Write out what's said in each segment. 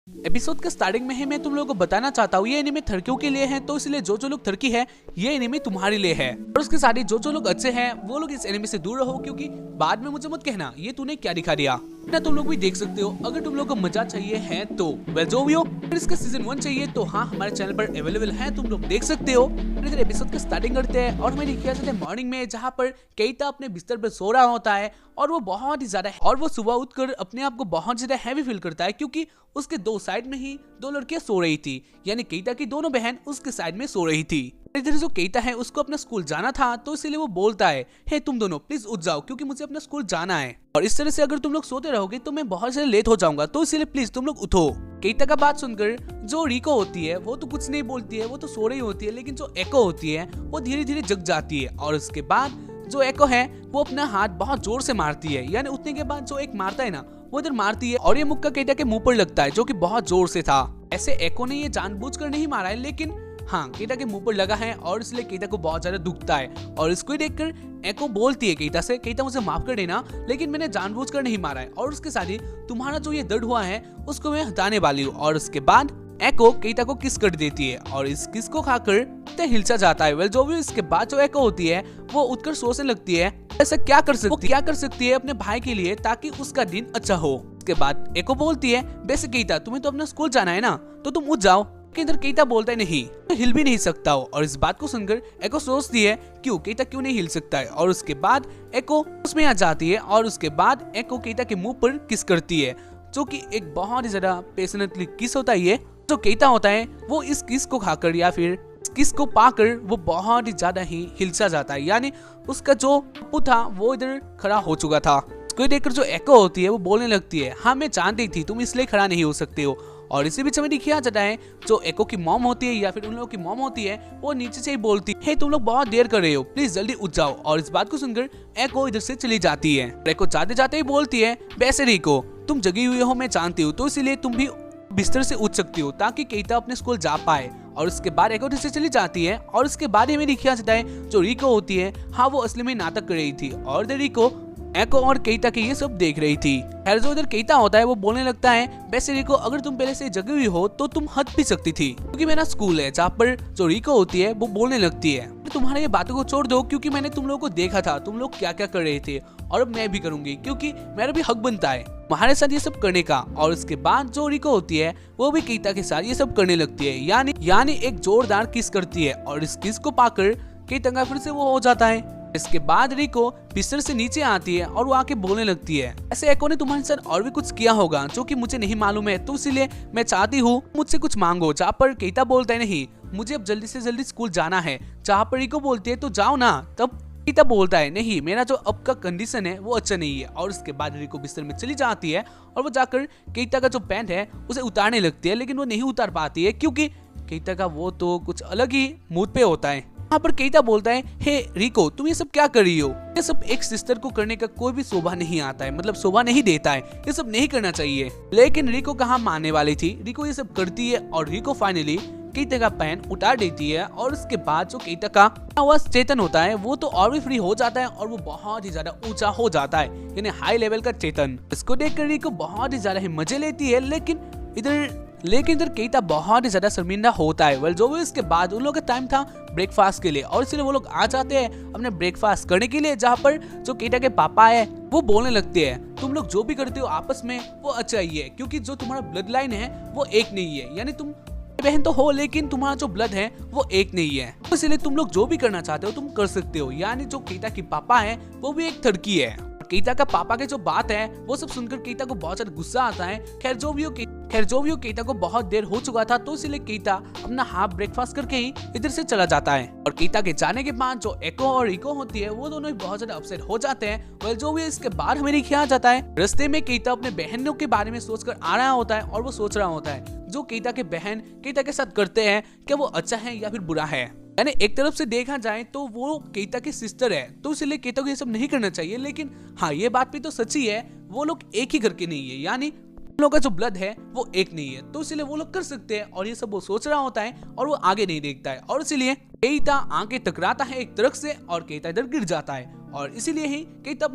Episode के starting में ही मैं तुम लोगों को बताना चाहता हूँ ये एनिमे थर्कियों के लिए है, तो इसलिए जो लोग थर्की है ये एनिमे तुम्हारे लिए है। और उसके साथ ही जो लोग अच्छे हैं वो लोग इस एनिमे से दूर रहो, क्योंकि बाद में मुझे मत कहना ये तूने क्या दिखा दिया ना। तुम लोग भी देख सकते हो अगर तुम लोग को मजा चाहिए है तो वेल जो भी हो। अगर इसका सीजन 1 चाहिए तो हाँ हमारे चैनल पर अवेलेबल है, तुम लोग देख सकते हो। इधर एपिसोड का स्टार्टिंग करते हैं और हमें दिखाया जाता है मॉर्निंग में, जहाँ पर केइटा अपने बिस्तर पर सो रहा होता है और वो बहुत ही ज्यादा और वो सुबह उठकर अपने आप को बहुत ज्यादा हैवी फील करता है, क्योंकि उसके दो साइड में ही दो लड़कियां सो रही थी, यानी केइटा की दोनों बहन उसके साइड में सो रही थी। इधर जो केइटा है उसको अपना स्कूल जाना था, तो इसीलिए वो बोलता है हे तुम दोनों प्लीज उठ जाओ क्योंकि मुझे अपना स्कूल जाना है, और इस तरह से अगर तुम लोग सोते रहोगे तो मैं बहुत ज्यादा लेट हो जाऊंगा, तो इसीलिए प्लीज तुम लोग उठो। केइटा का बात सुनकर जो रिको होती है वो तो कुछ नहीं बोलती है, वो तो सो रही होती है, लेकिन जो एको होती है वो धीरे धीरे जग जाती है। और उसके बाद जो एको है वो अपना हाथ बहुत जोर से मारती है, यानी उठने के बाद जो एक मारता है ना वो इधर मारती है और ये मुक्का केइटा के मुंह पर लगता है, जो कि बहुत जोर से था। ऐसे एको ने ये जानबूझकर नहीं मारा है, लेकिन हाँ केइटा के मुंह पर लगा है और इसलिए केइटा को बहुत ज्यादा दुखता है। और इसको देखकर एको बोलती है केइटा से, केइटा मुझे माफ कर देना लेकिन मैंने जानबूझकर नहीं मारा है, और उसके साथ ही तुम्हारा जो ये दर्द हुआ है उसको मैं हटाने वाली हूँ। और उसके बाद एको केइटा को किस कर देती है और इस किस को खाकर हिलचा जाता है। वेल जो भी इसके बाद जो एको होती है वो उठकर सोचने लगती है ऐसा क्या कर सकती है अपने भाई के लिए ताकि उसका दिन अच्छा हो। उसके बाद एको बोलती है वैसे केइटा तुम्हें तो अपना स्कूल जाना है ना, तो तुम उठ जाओ। इधर केइटा बोलता है नहीं तो हिल भी नहीं सकता हो, और इस बात को सुनकर एको सोचती है क्यों केइटा क्यों नहीं हिल सकता है। और उसके बाद एको उसमें आ जाती है और उसके बाद एको केइटा के मुंह पर किस करती है, जो कि एक बहुत ही ज्यादा पैशनेटली किस होता है। ये जो केइटा होता है वो इस किस को खाकर या फिर इस किस को पाकर वो बहुत ही ज्यादा ही हिलसा जाता है, यानी उसका जो पप्पू था वो इधर खड़ा हो चुका था। उसको देखकर जो एको होती है वो बोलने लगती है हाँ मैं जानती थी तुम इसलिए खड़ा नहीं हो सकते हो। और इसी बीच में दिखाया जाता है जो एको की मॉम होती है या फिर उन लोगों की मॉम होती है वो नीचे से ही बोलती है तुम लोग बहुत देर कर रहे हो प्लीज जल्दी उठ जाओ। और इस बात को सुनकर एको इधर से चली जाती है। एको जाते जाते ही बोलती है वैसे रिको तुम जगी हुई हो मैं जानती हूँ, तो इसीलिए तुम भी बिस्तर से उठ सकती हो ताकि केइटा अपने स्कूल जा पाए। और उसके बाद एको से चली जाती है और उसके बाद हमें दिखाया जाता है जो रिको होती है हाँ वो असली में नाटक कर रही थी और रिको एको और केइटा के ये सब देख रही थी। खैर जो इधर केइटा होता है वो बोलने लगता है वैसे रिको अगर तुम पहले से जगी हुई हो तो तुम हट भी सकती थी, क्योंकि मेरा स्कूल है। जहाँ पर जो रिको होती है वो बोलने लगती है तुम्हारे ये बातों को छोड़ दो, क्योंकि मैंने तुम लोगों को देखा था तुम लोग क्या क्या कर रहे थे, और अब मैं भी करूंगी क्योंकि मेरा भी हक बनता है तुम्हारे साथ ये सब करने का। और उसके बाद जो रिको होती है वो भी केइटा के साथ ये सब करने लगती है, यानी एक जोरदार किस करती है और इस किस को पाकर केइटा का फिर से वो हो जाता है। इसके बाद रिको बिस्तर से नीचे आती है और वो आके बोलने लगती है ऐसे एको ने तुम्हारे साथ और भी कुछ किया होगा जो कि मुझे नहीं मालूम है, तो इसीलिए मैं चाहती हूँ मुझसे कुछ मांगो। जहाँ पर केइटा बोलता है नहीं मुझे अब जल्दी से जल्दी स्कूल जाना है, जहाँ पर रिको बोलती है तो जाओ ना, तब केइटा बोलता है नहीं मेरा जो अब का कंडीशन है वो अच्छा नहीं है। और उसके बाद रिको बिस्तर में चली जाती है और वो जाकर केइटा का जो पैंट है उसे उतारने लगती है, लेकिन वो नहीं उतार पाती है क्योंकि केइटा का वो तो कुछ अलग ही मूड पे होता है। यहाँ पर केइटा बोलता है हे रिको तुम ये सब क्या कर रही हो, ये सब एक सिस्टर को करने का कोई भी शोभा नहीं आता है, मतलब शोभा नहीं देता है, ये सब नहीं करना चाहिए। लेकिन रिको कहाँ मानने वाली थी, रिको ये सब करती है और रिको फाइनली केइटा का पैन उतार देती है। और उसके बाद जो केइटा का आवाज चेतन होता है वो तो और भी फ्री हो जाता है और वो बहुत ही ज्यादा ऊंचा हो जाता है, यानी हाई लेवल का चेतन। इसको देखकर रिको बहुत ही ज्यादा ही मजे लेती है, लेकिन इधर केइटा बहुत ही ज्यादा शर्मिंदा होता है। वेल जो भी इसके बाद उन लोगों का टाइम था ब्रेकफास्ट के लिए, और इसलिए वो लोग आ जाते हैं अपने ब्रेकफास्ट करने के लिए, जहाँ पर जो केइटा के पापा है वो बोलने लगते हैं तुम लोग जो भी करते हो आपस में वो अच्छा ही है, क्योंकि जो तुम्हारा ब्लड लाइन है वो एक नहीं है, यानी तुम बहन तो हो लेकिन तुम्हारा जो ब्लड है वो एक नहीं है, तो इसलिए तुम लोग जो भी करना चाहते हो तुम कर सकते हो। यानी जो केइटा की पापा है वो भी एक थर्की है। केइटा का पापा के जो बात है वो सब सुनकर केइटा को बहुत ज्यादा गुस्सा आता है। खैर जो भी हो केइटा को बहुत देर हो चुका था, तो इसलिए केइटा अपना हाफ ब्रेकफास्ट करके ही इधर से चला जाता है। और केइटा के जाने के बाद जो एको और रिको होती है वो दोनों बहुत ज्यादा अपसेट हो जाते हैं। वेल जो भी इसके बाद हमें दिखाया जाता है रास्ते में केइटा अपने बहनों के बारे में सोचकर आ रहा होता है और वो सोच रहा होता है जो केइटा के बहन केइटा के साथ करते हैं क्या वो अच्छा है या फिर बुरा है। यानी एक तरफ से देखा जाए तो वो केइटा की सिस्टर है, तो इसलिए केइटा को ये सब नहीं करना चाहिए, लेकिन हाँ ये बात भी तो सच्ची है वो लोग एक ही घर के नहीं है, यानी उन लोगों का जो ब्लड है वो एक नहीं है, तो इसलिए वो लोग कर सकते हैं। और ये सब वो सोच रहा होता है और वो आगे नहीं देखता है, और इसीलिए केइटा आगे टकराता है एक ट्रक से और केइटा इधर गिर जाता है। और इसीलिए ही केइटा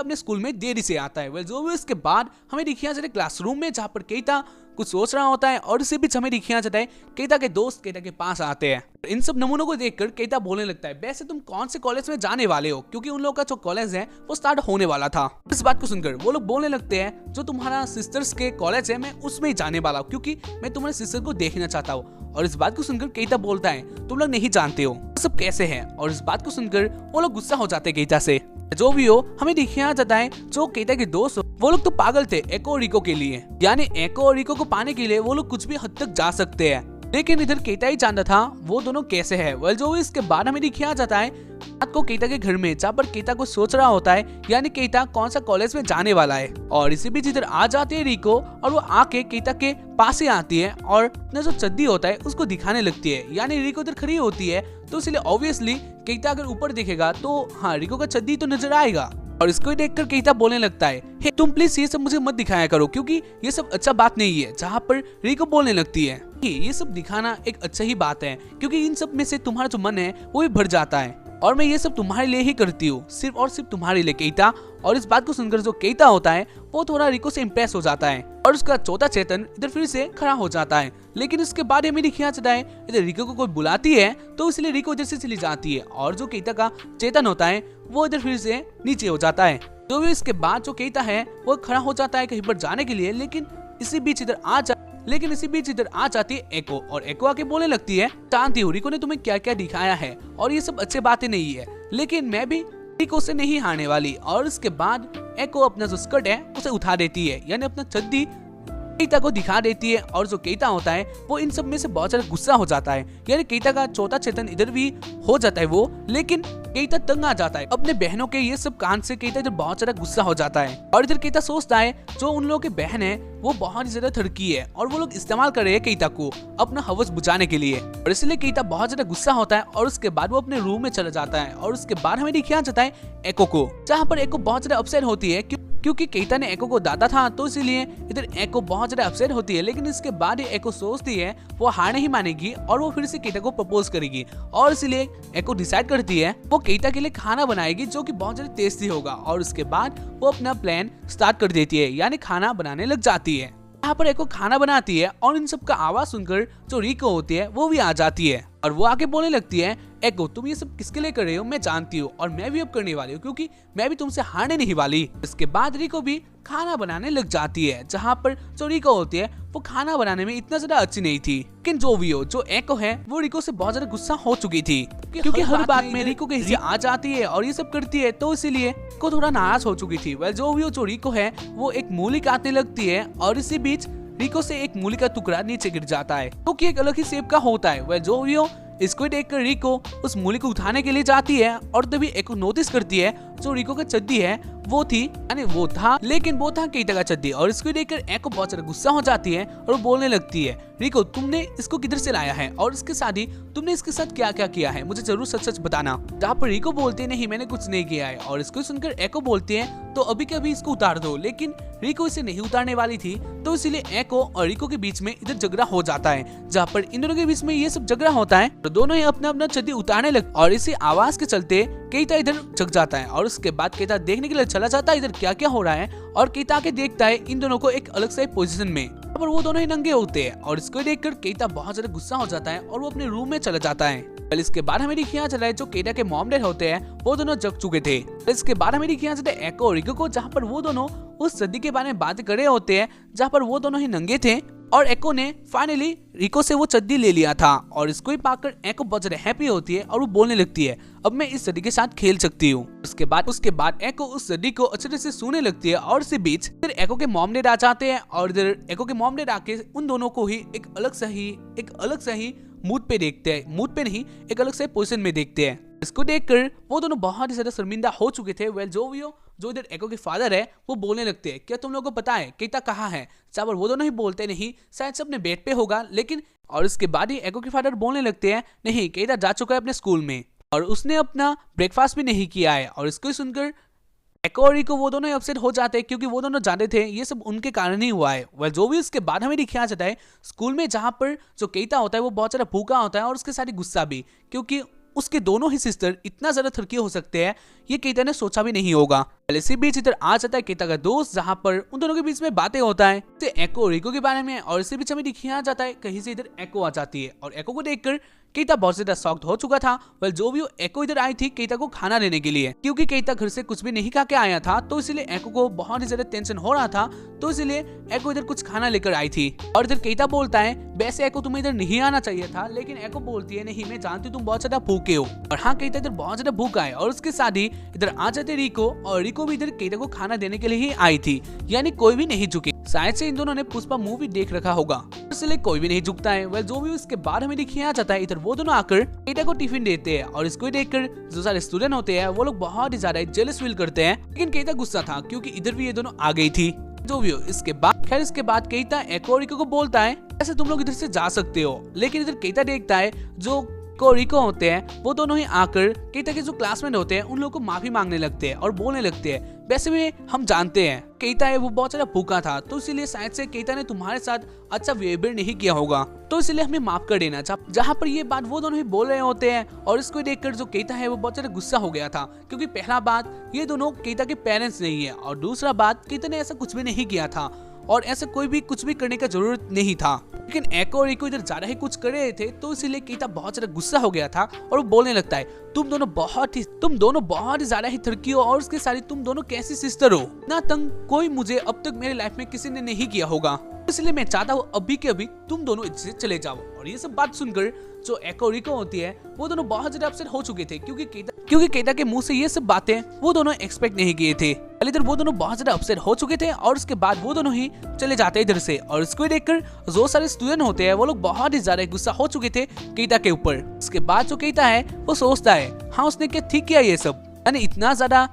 अपने स्कूल में देरी से आता है। वेल जो भी इसके बाद हमें दिखाया जाता है क्लासरूम में, जहाँ पर केइटा कुछ सोच रहा होता है और इसी बीच हमें दिखाया जाता है केता के दोस्त केता के पास आते हैं। इन सब नमूनों को देखकर केता बोलने लगता है, वैसे तुम कौन से कॉलेज में जाने वाले हो, क्योंकि उन लोगों का जो कॉलेज है वो स्टार्ट होने वाला था। इस बात को सुनकर वो लोग बोलने लगते हैं, जो तुम्हारा सिस्टर्स के कॉलेज है मैं उसमें ही जाने वाला हूँ, क्योंकि मैं तुम्हारे सिस्टर को देखना चाहता हूँ। और इस बात को सुनकर केता बोलता है, तुम लोग नहीं जानते हो सब कैसे है। और इस बात को सुनकर वो लोग गुस्सा हो जाते हैं केता से। जो भी हो हमें दिखाया जाता है जो केता के दोस्त वो लोग तो पागल थे एको और रिको के लिए, यानी एको और रिको को पाने के लिए वो लोग कुछ भी हद तक जा सकते हैं। लेकिन इधर केता ही जानता था वो दोनों कैसे है। वेल जो इसके बाद हमें दिखाया जाता है रात को केता के घर में, जहाँ पर केता को सोच रहा होता है यानी केता कौन सा कॉलेज में जाने वाला है। और इसी बीच इधर आ जाते हैं रिको और वो आके केता के पास ही आती है और अपना जो चड्डी होता है उसको दिखाने लगती है। यानी रिको इधर खड़ी होती है तो इसलिए ऑब्वियसली केता अगर ऊपर देखेगा तो हाँ रिको का चड्डी तो नजर आएगा। और इसको देखकर केता बोलने लगता है, हे तुम प्लीज ये सब मुझे मत दिखाया करो, क्योंकि ये सब अच्छा बात नहीं है। जहाँ पर रिको बोलने लगती है ये सब दिखाना एक अच्छा ही बात है, क्योंकि इन सब में से तुम्हारा जो मन है वो भी भर जाता है और मैं ये सब तुम्हारे लिए ही करती हूँ, सिर्फ और सिर्फ तुम्हारे लिए केता। और इस बात को सुनकर जो केता होता है वो थोड़ा रिको से इम्प्रेस हो जाता है और उसका चौथा चेतन इधर फिर से खड़ा हो जाता है। लेकिन इसके बाद हमें दिखाया जाता है इधर रिको को कोई बुलाती है तो इसलिए रिको इधर से चली जाती है और जो केता का चेतन होता है वो इधर फिर से नीचे हो जाता है। तो भी इसके बाद जो केता है वो खड़ा हो जाता है कहीं पर जाने के लिए, लेकिन इसी बीच इधर आ जाती है एको और एको आके बोलने लगती है, जानती हूँ रिको ने तुम्हें क्या क्या दिखाया है और ये सब अच्छी बातें नहीं है, लेकिन मैं भी रिको से नहीं हारने वाली। और इसके बाद एको अपना जो स्कर्ट है उसे उठा देती है, यानी अपना चड्डी केता को दिखा देती है। और जो केता होता है वो इन सब में से बहुत ज्यादा गुस्सा हो जाता है, यानी केता का चौथा चेतन इधर भी हो जाता है वो, लेकिन केता तंग आ जाता है अपने बहनों के ये सब कांड से। केता इधर बहुत ज्यादा गुस्सा हो जाता है और इधर केता सोचता है जो उन लोगों की बहन है वो बहुत ही ज्यादा थड़की है और वो लोग इस्तेमाल कर रहे हैं केता को अपना हवस बुझाने के लिए। और इसलिए केता बहुत ज्यादा गुस्सा होता है और उसके बाद वो अपने रूम में चला जाता है। और उसके बाद हमें दिखाया जाता है एको को, जहाँ पर एको बहुत ज्यादा अपसेट होती है क्योंकि केता ने एको को दादा था, तो इसीलिए इधर एको बहुत ज्यादा अपसेट होती है। लेकिन इसके बाद एको सोचती है वो हार नहीं मानेगी और वो फिर से केता को प्रपोज करेगी और इसीलिए एको डिसाइड करती है वो केता के लिए खाना बनाएगी जो कि बहुत ज्यादा टेस्टी होगा। और उसके बाद वो अपना प्लान स्टार्ट कर देती है, यानी खाना बनाने लग जाती है। यहाँ पर एको खाना बनाती है और इन सब का आवाज सुनकर जो रिको होती है वो भी आ जाती है और वो आके बोलने लगती है, एको तुम ये सब किसके लिए कर रहे हो मैं जानती हूँ और मैं भी अब करने वाली हूँ, क्योंकि मैं भी तुमसे हारने नहीं वाली। इसके बाद रिको भी खाना बनाने लग जाती है, जहाँ पर जो रिको होती है वो खाना बनाने में इतना ज्यादा अच्छी नहीं थी। लेकिन जो भी हो जो एको है वो रिको से बहुत ज्यादा गुस्सा हो चुकी थी, क्योंकि हर बात में रिको के हिस्से आ जाती है और ये सब करती है, तो इसीलिए को थोड़ा नाराज हो चुकी थी। वेल जो भी हो जो रिको है वो एक मूली काटने लगती है और इसी बीच रिको से एक मूली का टुकड़ा नीचे गिर जाता है, जो कि एक अलग ही शेप का होता है। वेल जो भी हो इसको देखकर रिको उस मूली को उठाने के लिए जाती है और तभी एको नोटिस करती है जो रिको का चड्डी है वो थी, यानी वो था, लेकिन वो था केता का चड्डी। और इसको देखकर एको बहुत ज्यादा गुस्सा हो जाती है और वो बोलने लगती है, रिको तुमने इसको किधर से लाया है और इसके साथ ही तुमने इसके साथ क्या क्या किया है, मुझे जरूर सच सच बताना। जहाँ पर रिको बोलती है, नहीं मैंने कुछ नहीं किया है। और इसको सुनकर एको बोलती है, तो अभी के अभी इसको उतार दो। लेकिन रिको इसे नहीं उतारने वाली थी, तो इसीलिए एको और रिको के बीच में इधर झगड़ा हो जाता है। जहाँ पर इन दोनों के बीच में ये सब झगड़ा होता है तो दोनों ही अपना अपना चड्डी उतारने लग और इसी आवाज के चलते केता इधर जग जाता है। और उसके बाद केता देखने के लिए चला जाता है इधर क्या क्या हो रहा है और केता के देखता है इन दोनों को एक अलग से पोजीशन में, पर वो दोनों ही नंगे होते हैं। और इसको देखकर केता बहुत ज्यादा गुस्सा हो जाता है और वो अपने रूम में चला जाता है। पहले इसके बाद हमें दिखाया चला है जो केता के मॉम डैड होते हैं वो दोनों जग चुके थे। इसके बाद हमें दिखाया जाता है एको और रिको को, जहाँ पर वो दोनों उस सदी के बारे में बात कर रहे होते हैं जहाँ पर वो दोनों ही नंगे थे और एको ने फाइनली रिको से वो चड्डी ले लिया था। और इसको ही पाकर एको बहुत ज्यादा हैप्पी होती है और वो बोलने लगती है, अब मैं इस सदी के साथ खेल सकती हूँ। उसके बाद एको उस सदी को अच्छे तरह से सुनने लगती है और इसी बीच फिर एको के मॉम डैड आ जाते हैं और इधर एको के मॉम डैड आके उन दोनों को ही एक अलग सा ही मूड पे देखते हैं, मूड पे नहीं एक अलग से पोजीशन में देखते हैं। इसको देखकर वो दोनों बहुत ही ज्यादा शर्मिंदा हो चुके थे। वेल जो भी हो जो इधर एको के फादर है वो बोलने लगते हैं, क्या तुम लोगों को पता है केता कहाँ है? चावल वो दोनों ही बोलते नहीं, शायद से अपने बेड पे होगा। लेकिन और इसके बाद ही एको के फादर बोलने लगते हैं, नहीं केता जा चुका है अपने स्कूल में और उसने अपना ब्रेकफास्ट भी नहीं किया है। और इसको सुनकर एको और रिको वो दोनों अपसेट हो जाते हैं, क्योंकि वो दोनों जानते थे ये सब उनके कारण ही हुआ है। वेल जो भी इसके बाद हमें दिखाया जाता है स्कूल में, जहाँ पर जो केता होता है वो बहुत ज्यादा भूखा होता है और उसके साथ गुस्सा भी, क्योंकि उसके दोनों ही सिस्टर इतना ज्यादा थड़की हो सकते हैं ये केता ने सोचा भी नहीं होगा। पहले से बीच इधर आ जाता है केता का दोस्त, जहाँ पर उन दोनों के बीच में बातें होता है एको और रिको के बारे में, और इसी बीच हमें दिखाया जाता है कहीं से इधर एको आ जाती है और एको को देखकर केता बहुत ज्यादा शॉक्ड हो चुका था। वेल जो भी एको इधर आई थी केता को खाना देने के लिए, क्योंकि केता घर से कुछ भी नहीं खा के आया था, तो इसलिए एको को बहुत ही ज्यादा टेंशन हो रहा था, तो इसलिए एको इधर कुछ खाना लेकर आई थी। और इधर केता बोलता है वैसे एको तुम्हें इधर नहीं आना चाहिए था, लेकिन एको बोलती है नहीं मैं जानती हूँ तुम बहुत ज्यादा भूखे हो। और हाँ केता इधर बहुत ज्यादा भूखा है, और उसके साथ ही इधर आ जाते रिको, और रिको भी इधर केता को खाना देने के लिए ही आई थी, यानी कोई भी नहीं झुके। शायद से इन दोनों ने पुष्पा मूवी देख रखा होगा, इसलिए कोई भी नहीं झुकता है। वेल जो भी उसके बाद हमें दिखाया जाता है इधर वो दोनों आकर केता को टिफिन देते हैं, और इसको देखकर जो सारे स्टूडेंट होते हैं वो लोग बहुत ही ज्यादा जेलस फील करते हैं, लेकिन केता गुस्सा था क्योंकि इधर भी ये दोनों आ गई थी। जो भी हो इसके बाद केता एको और रिको को बोलता है ऐसे तुम लोग इधर से जा सकते हो, लेकिन इधर केता देखता है जो रिको होते हैं वो दोनों ही आकर केता के जो क्लासमेट होते हैं उन लोगों को माफी मांगने लगते हैं और बोलने लगते हैं वैसे भी हम जानते हैं केता है वो बहुत ज्यादा भूखा था, तो इसीलिए शायद से केता ने तुम्हारे साथ अच्छा बिहेवियर नहीं किया होगा, तो इसलिए हमें माफ कर देना। जहाँ पर ये बात वो दोनों ही बोल रहे होते हैं, और इसको देखकर जो केता है वो बहुत ज्यादा गुस्सा हो गया था, क्योंकि पहला बात ये दोनों केता के पेरेंट्स नहीं है, और दूसरा बात केता ने ऐसा कुछ भी नहीं किया था, और ऐसा कोई भी कुछ भी करने का जरूरत नहीं था। लेकिन एको और रिको इधर ज्यादा ही कुछ कर रहे थे, तो इसीलिए केता बहुत ज्यादा गुस्सा हो गया था और वो बोलने लगता है तुम दोनों बहुत ही ज्यादा ही थरकी हो, और उसके साथ तुम दोनों कैसी सिस्टर हो, ना तंग कोई मुझे अब तक मेरे लाइफ में किसी ने नहीं किया होगा, इसलिए मैं चाहता हूँ अभी के अभी तुम दोनों इससे चले जाओ। और ये सब बात सुनकर जो एको और रिको होती है वो दोनों बहुत ज्यादा अपसेट हो चुके थे, क्योंकि केता के मुंह से ये सब बातें वो दोनों एक्सपेक्ट नहीं किए थे। इधर वो दोनों बहुत ज्यादा अपसेट हो चुके थे, और उसके बाद वो दोनों ही चले जाते इधर से, और इसको देखकर जो सारे स्टूडेंट होते हैं वो लोग बहुत ही ज्यादा गुस्सा हो चुके थे केता के ऊपर। उसके बाद जो केता है वो सोचता है हाँ उसने क्या ठीक किया ये सब, यानी इतना ज्यादा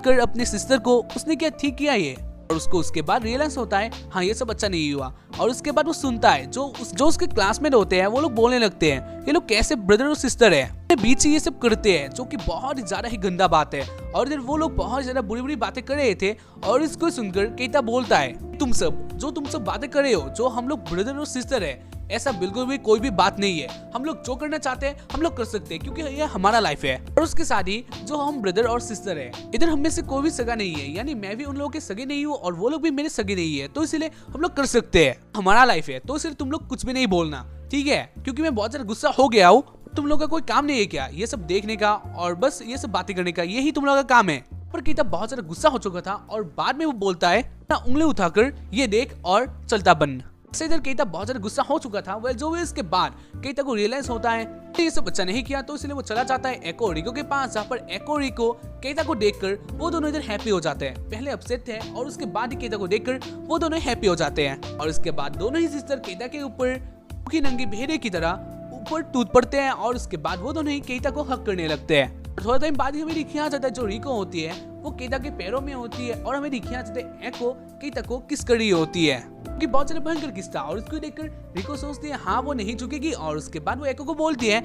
कर अपने सिस्टर को उसने क्या ठीक किया ये, और उसको उसके बाद रियलाइज होता है हाँ ये सब अच्छा नहीं हुआ। और उसके बाद वो सुनता है जो उसके क्लासमेट होते हैं वो लोग बोलने लगते हैं ये लोग कैसे ब्रदर और सिस्टर है, बीच ये सब करते हैं, जो कि बहुत ही ज्यादा ही गंदा बात है। और इधर वो लोग बहुत ज्यादा बुरी बुरी बातें कर रहे थे, और इसको सुनकर केता बोलता है तुम सब बातें कर रहे हो, जो हम लोग ब्रदर और सिस्टर है ऐसा बिल्कुल भी कोई भी बात नहीं है, हम लोग जो करना चाहते हैं हम लोग कर सकते हैं, क्योंकि ये हमारा लाइफ है। और उसके साथ ही जो हम ब्रदर और सिस्टर है, इधर हम में से कोई भी सगा नहीं है, यानी मैं भी उन लोगों के सगे नहीं हूँ और वो लोग भी मेरे सगे नहीं है, तो इसलिए हम लोग कर सकते हैं, हमारा लाइफ है, तो इसलिए तुम लोग कुछ भी नहीं बोलना, ठीक है? क्योंकि मैं बहुत ज्यादा गुस्सा हो गया हूँ। तुम लोग का कोई काम नहीं है क्या ये सब देखने का और बस ये सब बातें करने का, यही तुम लोगों का काम है? पर केता बहुत ज्यादा गुस्सा हो चुका था, और बाद में वो बोलता है ना उंगली उठाकर ये देख और चलता बन। इधर केता बहुत ज्यादा गुस्सा हो चुका था। वेल जो भी इसके बाद केता को रियलाइज होता है ये सब अच्छा नहीं किया, तो इसलिए वो चला जाता है एको और रिको के पास, जहाँ पर एको और रिको केता को देखकर वो दोनों इधर हैप्पी हो जाते हैं। पहले अपसेट थे, और उसके बाद ही केता को देखकर वो दोनों हैप्पी हो जाते हैं, और उसके बाद दोनों ही सिस्टर केता के ऊपर भूखी नंगी भेड़े की तरह ऊपर टूट पड़ते हैं, और उसके बाद वो दोनों ही केता को हक करने लगते हैं। थोड़ा टाइम बाद ही हमें दिखाया जाता है जो रिको होती है वो केता के पैरों में होती है, और हमें दिखाया जाता है एको केता को किस कर रही होती है, कि बहुत ज्यादा भयंकर किस था। और इसको देखकर रिको सोचती है हाँ वो नहीं झुकेगी, और उसके बाद वो एको को बोलती है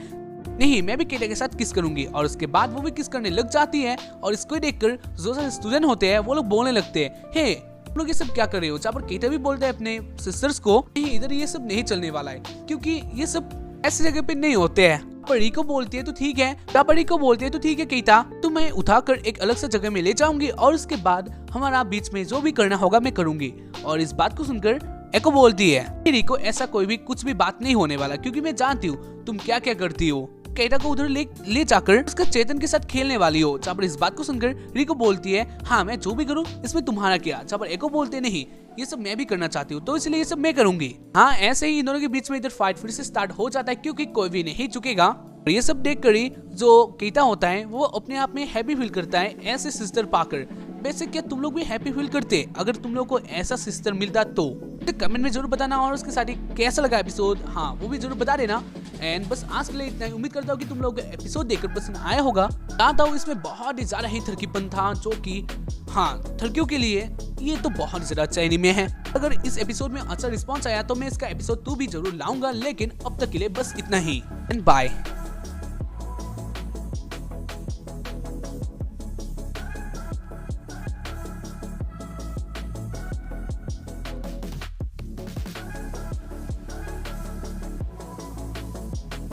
नहीं मैं भी केता के साथ किस करूंगी, और उसके बाद वो भी किस करने लग जाती है। और इसको देखकर जो सारे स्टूडेंट होते हैं वो लोग बोलने लगते हैं हे तुम लोग ये सब क्या कर रहे हो, जहाँ पर केता भी बोलते हैं अपने सिस्टर्स को नहीं इधर ये सब नहीं चलने वाला है, क्योंकि ये सब ऐसी जगह पे नहीं होते हैं। पर रिको बोलती है तो ठीक है, रिको बोलती है तो ठीक है केता, तो मैं उठाकर एक अलग सा जगह में ले जाऊंगी, और उसके बाद हमारा बीच में जो भी करना होगा मैं करूंगी। और इस बात को सुनकर एको बोलती है रिको ऐसा कोई भी कुछ भी बात नहीं होने वाला, क्योंकि मैं जानती हूँ तुम क्या क्या करती हो, केता को उधर ले जाकर उसका चेतन के साथ खेलने वाली हो। जहाँ पर इस बात को सुनकर रिको बोलती है हाँ मैं जो भी करूँ इसमें तुम्हारा क्या, जहाँ पर एको बोलते है नहीं ये सब मैं भी करना चाहती हूँ, तो इसलिए ये सब मैं करूंगी। हाँ ऐसे ही इन दोनों के बीच में इधर फाइट फिर से स्टार्ट हो जाता है, क्योंकि कोई भी नहीं झुकेगा। और ये सब देखकर ही जो केता होता है वो अपने आप में हैप्पी फील करता है ऐसे सिस्टर पाकर। वैसे क्या तुम लोग भी हैप्पी फील करते अगर तुम लोग को ऐसा सिस्टर मिलता तो कमेंट में जरूर बताना, और उसके साथ ही कैसा लगा एपिसोड हाँ वो भी जरूर बता देना। एंड बस आज के लिए इतना ही, उम्मीद करता हूँ कि तुम लोग एपिसोड देखकर पसंद आया होगा। जानता हूँ इसमें बहुत ही ज्यादा ही थरकीपन था, जो कि हाँ थरकियों के लिए ये तो बहुत ज्यादा अच्छा एनीमे है। अगर इस एपिसोड में अच्छा रिस्पॉन्स आया तो मैं इसका एपिसोड 2 भी जरूर लाऊंगा, लेकिन अब तक के लिए बस इतना ही एंड बाय।